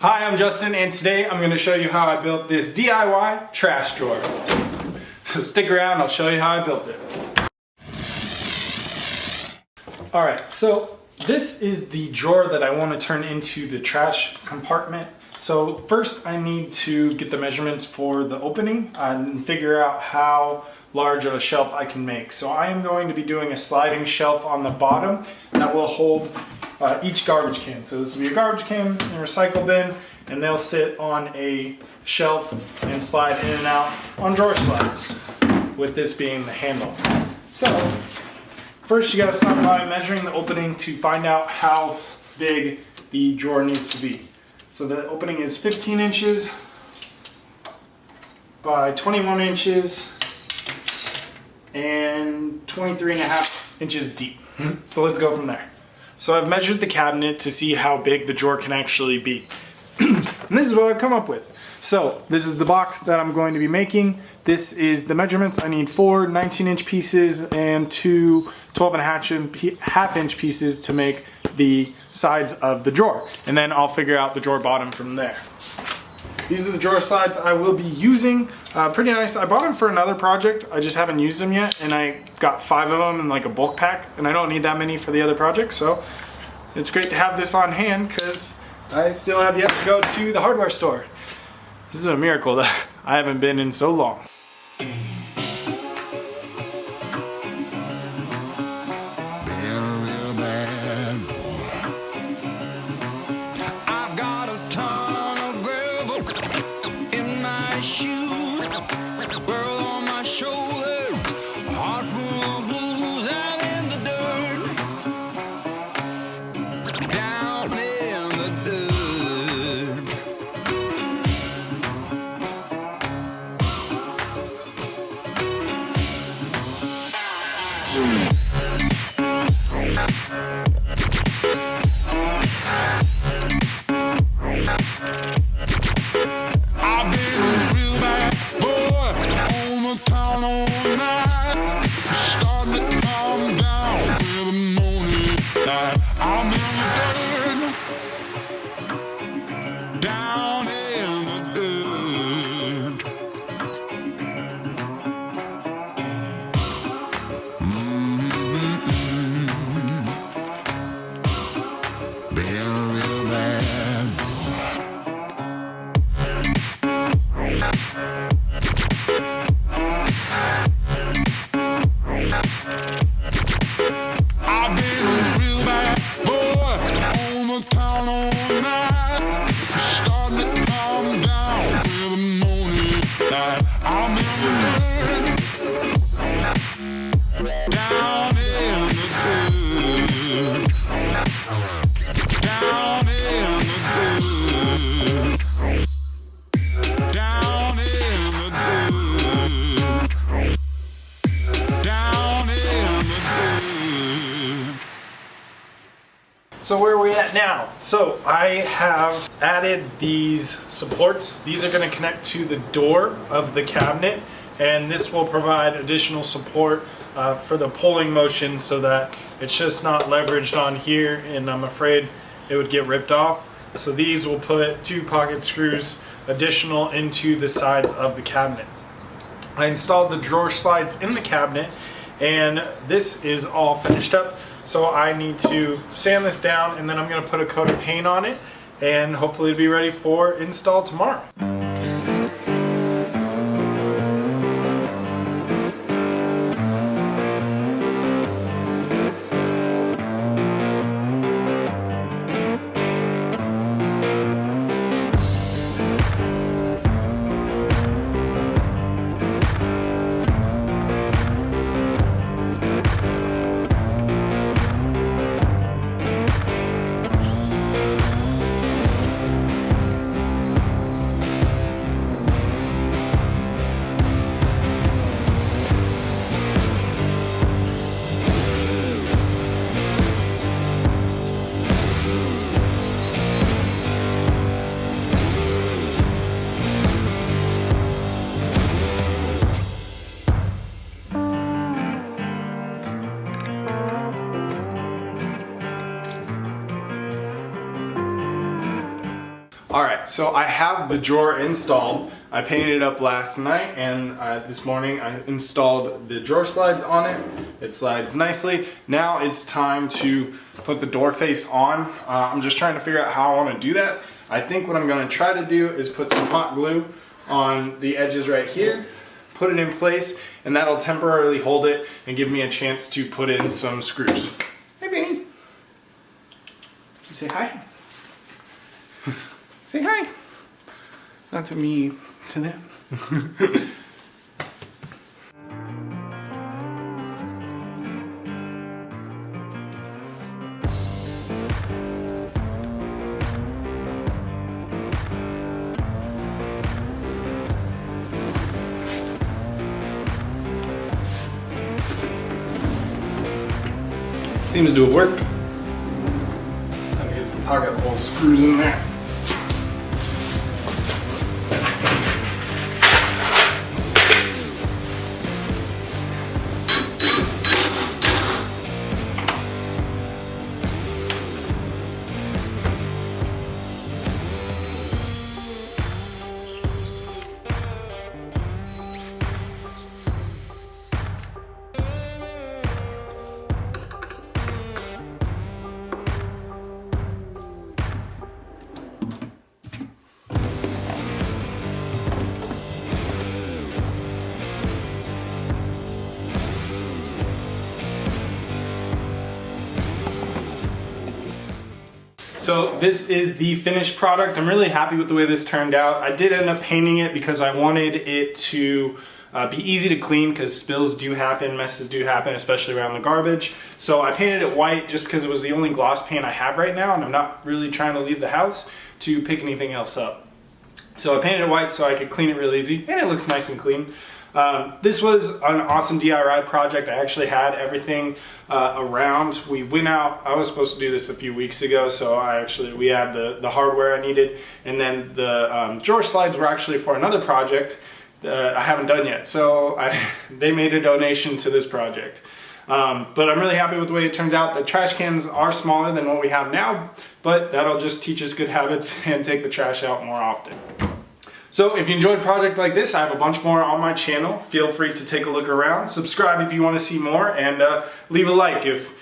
Hi, I'm Justin, and today I'm going to show you how I built this DIY trash drawer. So stick around, I'll show you how I built it. Alright, so this is the drawer that I want to turn into the trash compartment. So first I need to get the measurements for the opening and figure out how large of a shelf I can make. So I am going to be doing a sliding shelf on the bottom that will hold each garbage can. So this will be a garbage can and a recycle bin, and they'll sit on a shelf and slide in and out on drawer slides, with this being the handle. So first you gotta start by measuring the opening to find out how big the drawer needs to be. So the opening is 15 inches by 21 inches and 23.5 inches deep. So let's go from there. So I've measured the cabinet to see how big the drawer can actually be. And this is what I've come up with. So this is the box that I'm going to be making. This is the measurements. I need 4 19-inch pieces and 2 12.5-inch pieces to make the sides of the drawer. And then I'll figure out the drawer bottom from there. These are the drawer slides I will be using. Pretty nice. I bought them for another project. I just haven't used them yet, and I got 5 of them in like a bulk pack, and I don't need that many for the other project, so it's great to have this on hand because I still have yet to go to the hardware store. This is a miracle that I haven't been in so long. So where are we at now? So I have added these supports. These are going to connect to the door of the cabinet, and this will provide additional support for the pulling motion so that it's just not leveraged on here, and I'm afraid it would get ripped off. So these will put 2 pocket screws additional into the sides of the cabinet. I installed the drawer slides in the cabinet, and this is all finished up. So I need to sand this down, and then I'm going to put a coat of paint on it, and hopefully it'll be ready for install tomorrow. Alright, so I have the drawer installed. I painted it up last night, and this morning I installed the drawer slides on it. It slides nicely. Now it's time to put the door face on. I'm just trying to figure out how I want to do that. I think what I'm going to try to do is put some hot glue on the edges right here, put it in place, and that'll temporarily hold it and give me a chance to put in some screws. Hey, Benny. Say hi. Say hi. Not to me, to them. Seems to have worked. Gotta get some pocket hole screws in there. So this is the finished product. I'm really happy with the way this turned out. I did end up painting it because I wanted it to be easy to clean, because spills do happen, messes do happen, especially around the garbage. So I painted it white just because it was the only gloss paint I have right now, and I'm not really trying to leave the house to pick anything else up. So I painted it white so I could clean it real easy, and it looks nice and clean. This was an awesome DIY project. I actually had everything around. We went out, I was supposed to do this a few weeks ago, so we had the hardware I needed, and then the drawer slides were actually for another project that I haven't done yet. So they made a donation to this project. But I'm really happy with the way it turns out. The trash cans are smaller than what we have now, but that'll just teach us good habits and take the trash out more often. So if you enjoyed a project like this, I have a bunch more on my channel. Feel free to take a look around. Subscribe if you want to see more, and leave a like if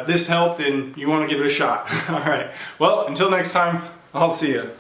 this helped and you want to give it a shot. All right. Well, until next time, I'll see you.